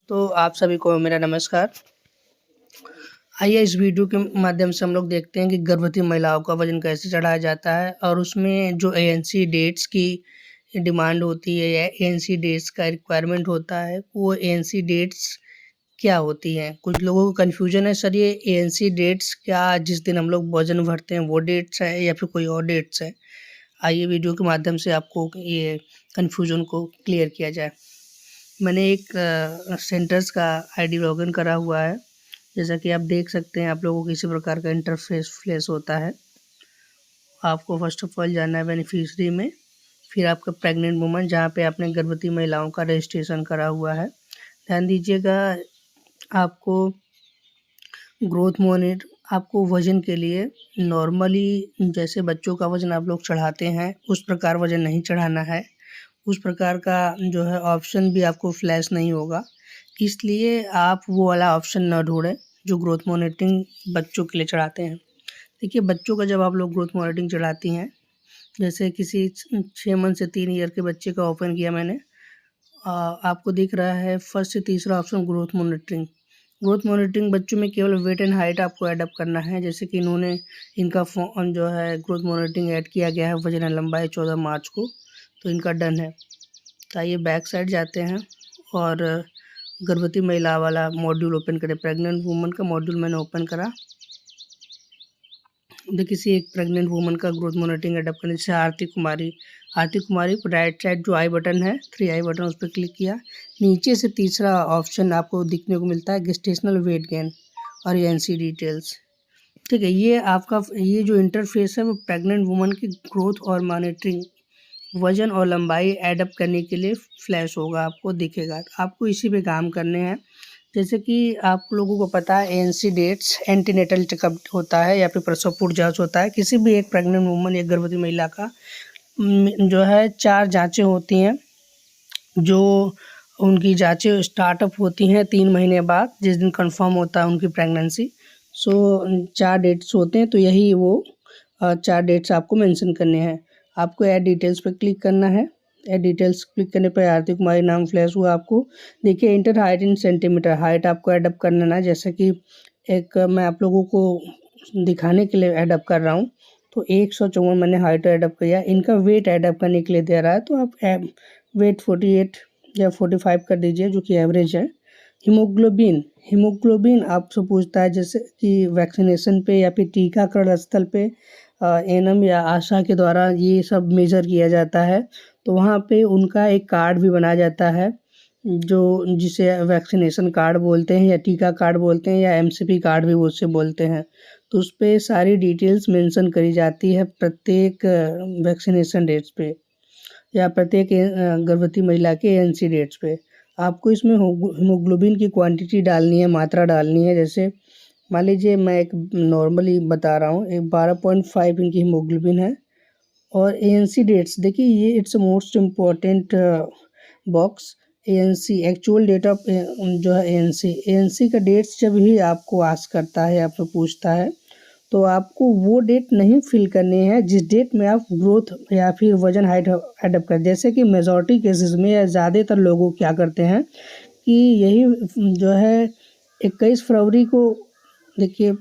तो आप सभी को मेरा नमस्कार। आइए इस वीडियो के माध्यम से हम लोग देखते हैं कि गर्भवती महिलाओं का वज़न कैसे चढ़ाया जाता है और उसमें जो एएनसी डेट्स की डिमांड होती है या एएनसी डेट्स का रिक्वायरमेंट होता है, वो एएनसी डेट्स क्या होती हैं? कुछ लोगों को कन्फ्यूजन है, सर ये एएनसी डेट्स क्या जिस दिन हम लोग वज़न भरते हैं वो डेट्स हैं या फिर कोई और डेट्स हैं? आइए वीडियो के माध्यम से आपको ये कन्फ्यूजन को क्लियर किया जाए। मैंने एक सेंटर्स का आईडी लॉगिन करा हुआ है। जैसा कि आप देख सकते हैं, आप लोगों को किसी प्रकार का इंटरफेस फ्लैश होता है। आपको फर्स्ट ऑफ ऑल जाना है बेनिफिशियरी में, फिर आपका प्रेग्नेंट वुमन जहाँ पे आपने गर्भवती महिलाओं का रजिस्ट्रेशन करा हुआ है। ध्यान दीजिएगा, आपको ग्रोथ मॉनिटर आपको वज़न के लिए नॉर्मली जैसे बच्चों का वज़न आप लोग चढ़ाते हैं उस प्रकार वज़न नहीं चढ़ाना है। उस प्रकार का जो है ऑप्शन भी आपको फ्लैश नहीं होगा, इसलिए आप वो वाला ऑप्शन ना ढूँढें जो ग्रोथ मॉनिटरिंग बच्चों के लिए चढ़ाते हैं। देखिए, बच्चों का जब आप लोग ग्रोथ मॉनिटरिंग चढ़ाती हैं, जैसे किसी 6 मंथ से 3 ईयर के बच्चे का ओपन किया मैंने, आपको दिख रहा है फर्स्ट से तीसरा option growth monitoring. Growth monitoring बच्चों में केवल वेट एंड हाइट आपको ऐड अप करना है। जैसे कि इनका फ़ोन जो है ग्रोथ मॉनिटरिंग ऐड किया गया है वज़न और लंबाई 14 मार्च को, तो इनका डन है। तो आइए बैक साइड जाते हैं और गर्भवती महिला वाला मॉड्यूल ओपन करें। प्रेग्नेंट वुमन का मॉड्यूल मैंने ओपन करा। देखिए, किसी एक प्रेग्नेंट वुमन का ग्रोथ मॉनिटरिंग एडअप करने, जैसे आरती कुमारी राइट साइड जो आई बटन है, 3 आई बटन, उस पर क्लिक किया। नीचे से तीसरा ऑप्शन आपको दिखने को मिलता है गेस्टेशनल वेट गेन और एएनसी डिटेल्स। ठीक है, ये जो इंटरफेस है वो प्रेग्नेंट वुमन की ग्रोथ और मॉनिटरिंग वज़न और लंबाई ऐड अप करने के लिए फ्लैश होगा, आपको दिखेगा। आपको इसी पे काम करने हैं। जैसे कि आप लोगों को पता है एएनसी डेट्स एंटीनेटल चेकअप होता है या फिर प्रसव पूर्व जाँच होता है। किसी भी एक प्रेग्नेंट वुमन या गर्भवती महिला का जो है 4 जाँचें होती हैं, जो उनकी जाँचें स्टार्टअप होती हैं 3 महीने बाद, जिस दिन कन्फर्म होता है उनकी प्रेगनेंसी। 4 डेट्स होते हैं, तो यही वो 4 डेट्स आपको मेंशन करने हैं। आपको ऐड डिटेल्स पे क्लिक करना है। ऐड डिटेल्स क्लिक करने पर आरती कुमारी नाम फ्लैश हुआ आपको। देखिए, inter height in centimetre, height आपको ऐड अप करना है। जैसे कि एक मैं आप लोगों को दिखाने के लिए ऐड अप कर रहा हूँ, तो 154 मैंने हाइट ऐड अप किया। इनका वेट ऐड अप करने के लिए दे रहा है, तो आप वेट 48 या 45 कर दीजिए, जो कि एवरेज है। हीमोग्लोबिन आपसे पूछता है, जैसे कि वैक्सीनेशन पे या फिर टीकाकरण स्थल पे एएनएम या आशा के द्वारा ये सब मेज़र किया जाता है, तो वहाँ पे उनका एक कार्ड भी बनाया जाता है, जिसे वैक्सीनेशन कार्ड बोलते हैं या टीका कार्ड बोलते हैं या एमसीपी कार्ड भी उससे बोलते हैं। तो उस पे सारी डिटेल्स मेंशन करी जाती है प्रत्येक वैक्सीनेशन डेट्स पे या प्रत्येक गर्भवती महिला के एएनसी डेट्स पे। आपको इसमें हीमोग्लोबिन की क्वांटिटी डालनी है, मात्रा डालनी है। जैसे मान लीजिए मैं एक नॉर्मली बता रहा हूँ, एक 12.5 इनकी हीमोग्लोबिन है। और एएनसी डेट्स देखिए, ये it's most important box. ANC actual date of जो है एएनसी का डेट्स जब भी आपको आस्क करता है, आपसे पूछता है, तो आपको वो डेट नहीं फिल करनी है जिस डेट में आप ग्रोथ या फिर वजन हाइट एडअप कर। जैसे कि मेजॉरिटी केसेस में या ज़्यादातर लोग क्या करते हैं कि यही जो है 21 फरवरी को, देखिए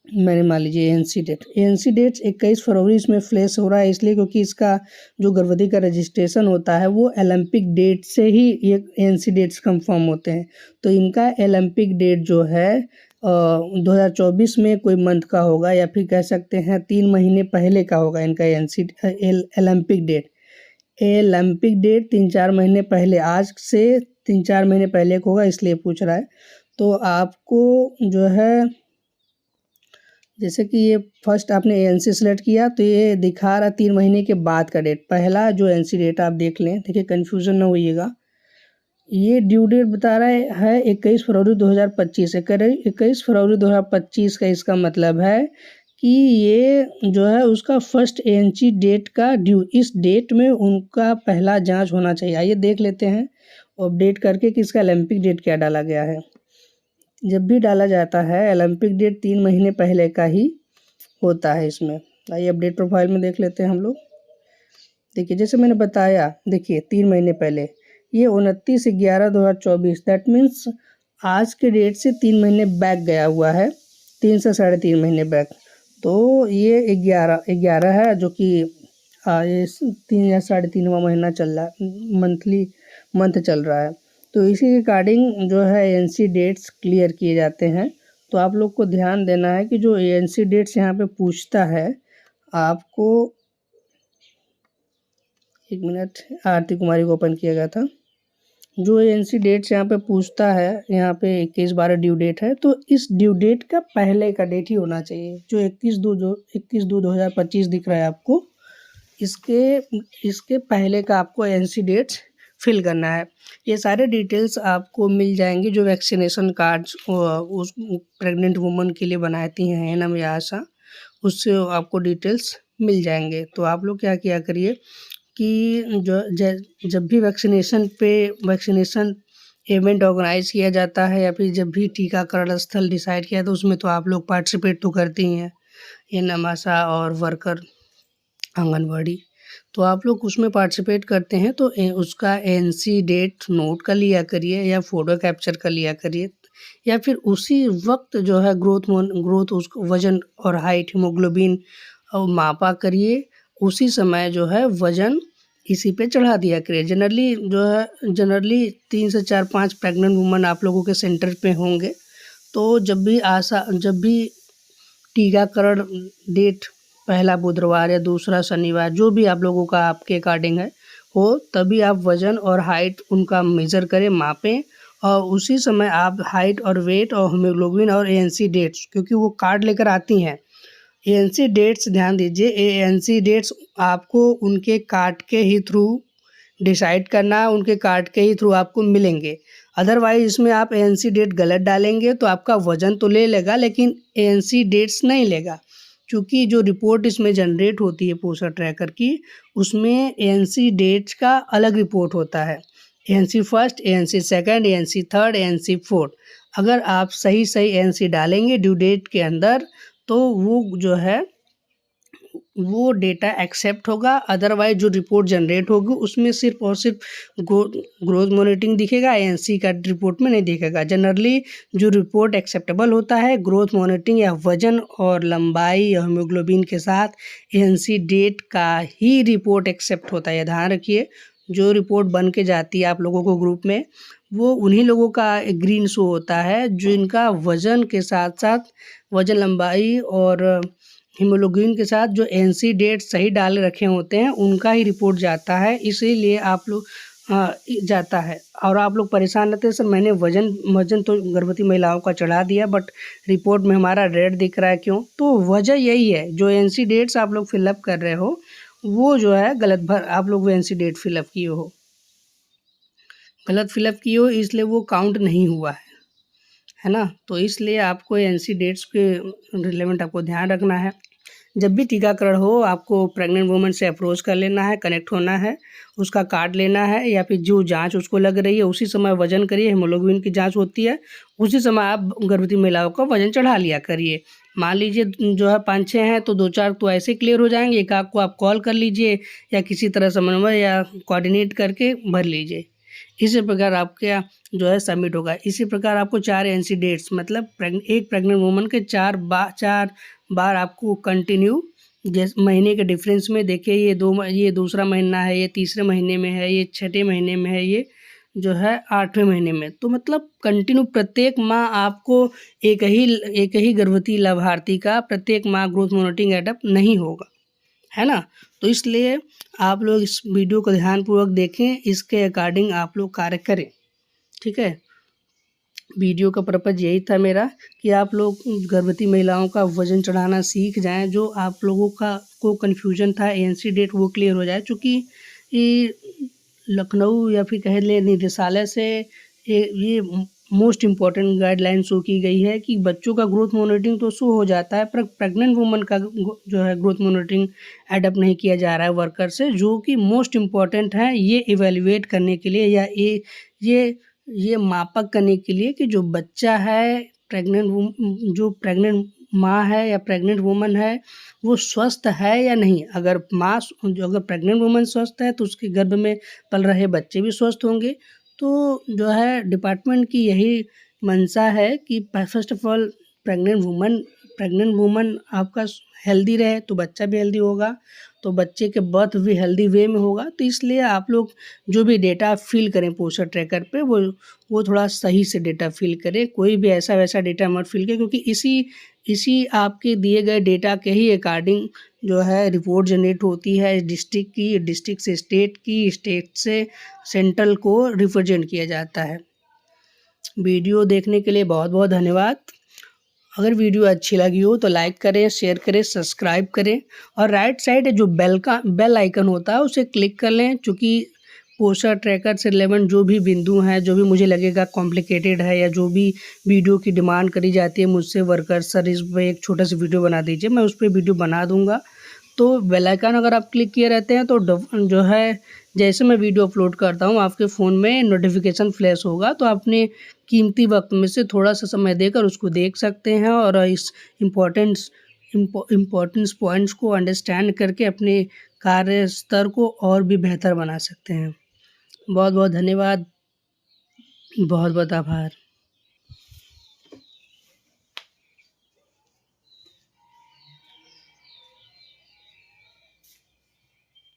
मैंने मान लीजिए एएनसी डेट्स 21 फरवरी इसमें फ्लैश हो रहा है, इसलिए क्योंकि इसका जो गर्भवती का रजिस्ट्रेशन होता है वो ओलंपिक डेट से ही ये एएनसी डेट्स कंफर्म होते हैं। तो इनका ओलंपिक डेट जो है 2024 में कोई मंथ का होगा, या फिर कह सकते हैं 3 महीने पहले का होगा इनका ओलंपिक डेट। ओलंपिक डेट 3-4 महीने पहले, आज से 3-4 महीने पहले का होगा, इसलिए पूछ रहा है। तो आपको जो है, जैसे कि ये फर्स्ट आपने एएनसी सेलेक्ट किया, तो ये दिखा रहा 3 महीने के बाद का डेट। पहला जो एएनसी डेट आप देख लें, देखिए कन्फ्यूज़न ना होइएगा। ये ड्यू डेट बता रहा है 21 फरवरी 2025 है। 21 फरवरी 2025 का इसका मतलब है कि ये जो है उसका फर्स्ट एएनसी डेट का ड्यू, इस डेट में उनका पहला जांच होना चाहिए। आइए देख लेते हैं अपडेट करके कि इसका ओलंपिक डेट क्या डाला गया है। जब भी डाला जाता है ओलंपिक डेट 3 महीने पहले का ही होता है इसमें। आइए अपडेट प्रोफाइल में देख लेते हैं हम लोग। देखिए, जैसे मैंने बताया, देखिए 3 महीने पहले ये 29/11/2024 दैट मीन्स आज के डेट से 3 महीने बैक गया हुआ है, 3 से 3.5 महीने बैक। तो ये 11 है जो कि ये 3 या 3.5वां महीना चल रहा है, मंथ चल रहा है। तो इसी के अकॉर्डिंग जो है एएनसी डेट्स क्लियर किए जाते हैं। तो आप लोग को ध्यान देना है कि जो एएनसी डेट्स यहाँ पे पूछता है आपको, एक मिनट, आरती कुमारी को ओपन किया गया था। जो एएनसी डेट्स यहाँ पे पूछता है, यहाँ पे 21/12 ड्यू डेट है, तो इस ड्यू डेट का पहले का डेट ही होना चाहिए। जो 21/2/2025 दिख रहा है आपको, इसके पहले का आपको एएनसी डेट्स फिल करना है। ये सारे डिटेल्स आपको मिल जाएंगे जो वैक्सीनेशन कार्ड्स उस प्रेग्नेंट वुमन के लिए बनाती हैं एनम या आशा, उससे आपको डिटेल्स मिल जाएंगे। तो आप लोग क्या किया करिए कि जब भी वैक्सीनेशन इवेंट ऑर्गेनाइज किया जाता है या फिर जब भी टीकाकरण स्थल डिसाइड किया तो उसमें तो आप लोग पार्टिसिपेट तो करती ही हैं, एनम आशा और वर्कर आंगनवाड़ी। तो आप लोग उसमें पार्टिसिपेट करते हैं तो उसका एएनसी डेट नोट कर लिया करिए या फ़ोटो कैप्चर कर लिया करिए, या फिर उसी वक्त जो है ग्रोथ उसको वज़न और हाइट हीमोग्लोबिन मापा करिए, उसी समय जो है वज़न इसी पे चढ़ा दिया करिए। जनरली 3 से 4-5 प्रेग्नेंट वुमन आप लोगों के सेंटर पे होंगे। तो जब भी टीकाकरण डेट पहला बुधवार या दूसरा शनिवार, जो भी आप लोगों का आपके अकॉर्डिंग है हो, तभी आप वज़न और हाइट उनका मेज़र करें, मापें, और उसी समय आप हाइट और वेट और हीमोग्लोबिन और एएनसी डेट्स, क्योंकि वो कार्ड लेकर आती हैं। एएनसी डेट्स ध्यान दीजिए, एएनसी डेट्स आपको उनके कार्ड के ही थ्रू डिसाइड करना है, उनके कार्ड के ही थ्रू आपको मिलेंगे। अदरवाइज इसमें आप एएनसी डेट गलत डालेंगे तो आपका वज़न तो ले लेगा लेकिन एएनसी डेट्स नहीं लेगा, क्योंकि जो रिपोर्ट इसमें जनरेट होती है पोषण ट्रैकर की, उसमें एएनसी डेट्स का अलग रिपोर्ट होता है। ANC first, ANC second, ANC third, ANC fourth. अगर आप सही एएनसी डालेंगे ड्यू डेट के अंदर तो वो जो है वो डेटा एक्सेप्ट होगा। अदरवाइज जो रिपोर्ट जनरेट होगी उसमें सिर्फ और सिर्फ ग्रोथ मॉनिटरिंग दिखेगा, एएनसी का रिपोर्ट में नहीं दिखेगा। जनरली जो रिपोर्ट एक्सेप्टेबल होता है ग्रोथ मॉनिटरिंग या वजन और लंबाई या हीमोग्लोबिन के साथ एएनसी डेट का ही रिपोर्ट एक्सेप्ट होता है। ध्यान रखिए, जो रिपोर्ट बन के जाती है आप लोगों को ग्रुप में, वो उन्हीं लोगों का ग्रीन शो होता है जिनका वज़न के साथ साथ वज़न, लंबाई और हीमोग्लोबिन के साथ जो एएनसी डेट सही डाल रखे होते हैं उनका ही रिपोर्ट जाता है। इसीलिए आप लोग जाता है और आप लोग परेशान रहते हैं, सर मैंने वज़न तो गर्भवती महिलाओं का चढ़ा दिया बट रिपोर्ट में हमारा रेड दिख रहा है, क्यों? तो वजह यही है, जो एएनसी डेट्स आप लोग फिलअप कर रहे हो वो जो है गलत आप लोग वो एएनसी डेट फिलअप किए हो, गलत फिलअप किए हो, इसलिए वो काउंट नहीं हुआ है ना। तो इसलिए आपको एएनसी डेट्स के रिलेवेंट आपको ध्यान रखना है। जब भी टीकाकरण हो आपको प्रेग्नेंट वुमन से अप्रोच कर लेना है, कनेक्ट होना है, उसका कार्ड लेना है या फिर जो जांच उसको लग रही है उसी समय वजन करिए। हीमोग्लोबिन की जांच होती है, उसी समय आप गर्भवती महिलाओं का वजन चढ़ा लिया करिए। मान लीजिए जो है 5-6 हैं तो 2-4 तो ऐसे क्लियर हो जाएंगे, एक आध को आप कॉल कर लीजिए या किसी तरह समन्वय या कोऑर्डिनेट करके भर लीजिए। इसी प्रकार आपके जो है सबमिट होगा। इसी प्रकार आपको 4 एएनसी डेट्स मतलब एक प्रेग्नेंट वुमन के 4 बार आपको कंटिन्यू जैसे महीने के डिफरेंस में, देखिए ये दूसरा महीना है, ये तीसरे महीने में है, ये छठे महीने में है, ये जो है 8वें महीने में। तो मतलब कंटिन्यू प्रत्येक माह आपको एक ही गर्भवती लाभार्थी का प्रत्येक माह ग्रोथ मॉनिटरिंग एडअप नहीं होगा, है ना। तो इसलिए आप लोग इस वीडियो को ध्यानपूर्वक देखें, इसके अकॉर्डिंग आप लोग कार्य करें, ठीक है। वीडियो का पर्पज़ यही था मेरा कि आप लोग गर्भवती महिलाओं का वज़न चढ़ाना सीख जाएं। जो आप लोगों को कन्फ्यूजन था एएनसी डेट वो क्लियर हो जाए, चूँकि ये लखनऊ या फिर कह लें निदेशालय से ये मोस्ट इम्पॉर्टेंट गाइडलाइन शो की गई है कि बच्चों का ग्रोथ मॉनिटरिंग तो शो हो जाता है पर प्रेग्नेंट वुमन का जो है ग्रोथ मॉनिटरिंग एडअप नहीं किया जा रहा है वर्कर से, जो कि मोस्ट इम्पॉर्टेंट है ये इवेल्युएट करने के लिए या ये मापक करने के लिए कि जो बच्चा है प्रेग्नेंट माँ है या प्रेग्नेंट वुमन है वो स्वस्थ है या नहीं। अगर अगर प्रेग्नेंट वुमन स्वस्थ है तो उसके गर्भ में पल रहे बच्चे भी स्वस्थ होंगे। तो जो है डिपार्टमेंट की यही मंशा है कि first of all pregnant woman आपका हेल्दी रहे तो बच्चा भी हेल्दी होगा, तो बच्चे के बर्थ भी हेल्दी वे में होगा। तो इसलिए आप लोग जो भी डेटा फिल करें पोस्चर ट्रैकर पे वो थोड़ा सही से डेटा फिल करें। कोई भी ऐसा वैसा डेटा मत फिल करें, क्योंकि इसी आपके दिए गए डेटा के ही अकॉर्डिंग जो है रिपोर्ट जनरेट होती है डिस्ट्रिक्ट की, डिस्ट्रिक्ट से स्टेट की, स्टेट से सेंट्रल को रिप्रेजेंट किया जाता है। वीडियो देखने के लिए बहुत बहुत धन्यवाद। अगर वीडियो अच्छी लगी हो तो लाइक करें, शेयर करें, सब्सक्राइब करें और राइट साइड जो बेल आइकन होता है उसे क्लिक कर लें, चूँकि पोस्चर ट्रैकर से रिलेवेंट जो भी बिंदु हैं, जो भी मुझे लगेगा कॉम्प्लिकेटेड है या जो भी वीडियो की डिमांड करी जाती है मुझसे वर्कर, सर इस पे एक छोटा सा वीडियो बना दीजिए, मैं उस पर वीडियो बना दूंगा। तो बेल आइकन अगर आप क्लिक किए रहते हैं तो जो है जैसे मैं वीडियो अपलोड करता हूँ आपके फ़ोन में नोटिफिकेशन फ्लैश होगा, तो अपने कीमती वक्त में से थोड़ा सा समय देकर उसको देख सकते हैं और इस इम्पोर्टेंस पॉइंट्स को अंडरस्टैंड करके अपने कार्य स्तर को और भी बेहतर बना सकते हैं। बहुत बहुत धन्यवाद, बहुत बहुत आभार।